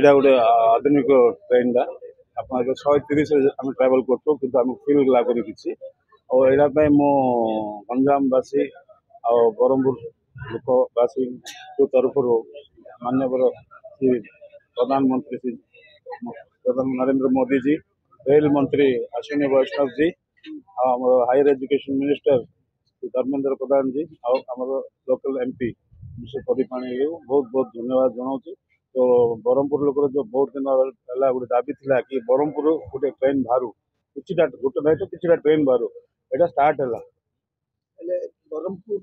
एटा गोटे आधुनिक ट्रेन टा आप 130 आम ट्रावेल कर फिल लगुनि किसी और यहाँ मो गंजामवासी आ ब्रह्मपुर लोकवासी तरफ माननीय श्री प्रधानमंत्री श्री नरेंद्र मोदी जी, रेल मंत्री अश्विनी वैष्णव जी, higher education minister Dharmendra Pradhan जी आम लोकल एमपी मिस्टर प्रदीप पाणी बहुत बहुत धन्यवाद जनाऊँ। तो ब्रह्मपुर लोक जो बहुत दिन है गोटे दाबी थी कि ब्रह्मपुर गोटे ट्रेन बाहर कि गोटे नहीं तो कि ट्रेन बाहर यहाँ स्टार्ट है ब्रह्मपुर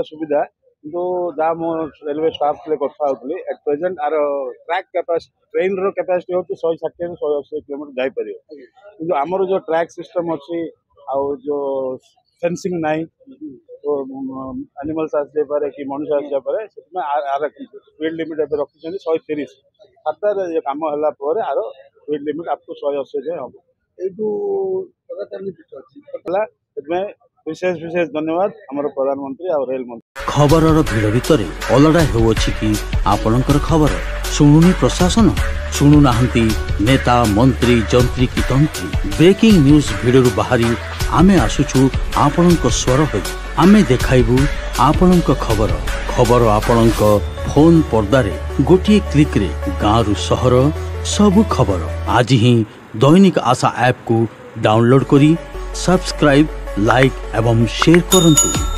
सुविधा किंतु जहाँ मो रेलवे स्टाफ कथा at present are track capacity train रो कैपेसिटी हो 160 से 180 किलोमीटर जापर कि आमर जो ट्रैक सिस्टम अच्छी जो फेंसिंग नाई तो एनिमल्स आसपे कि मनुष्य आसपे आर स्पीड लिमिट ए रखी 130 फर्दर ये कम है आर स्पीड लिमिट आपको 180 जाए हम विशेष विशेष धन्यवाद आम प्रधानमंत्री और रेल मंत्री। खबर भिड़ भितर अलड़ा होउछि कि आपणकर खबर शुणुनी प्रशासन शुणु नाहंती नेता मंत्री जंत्री की तंत्री ब्रेकिंग न्यूज भिडर बाहरी आमे आसुछु आपणक स्वर हो आमे देखाइबु आपणक खबर खबर आपणक फोन पर्दारे गोटिए क्लिक रे गाँव सहर सबु खबर आज ही दैनिक आशा ऐप को डाउनलोड करी सब्सक्राइब लाइक एवं शेयर करंतु।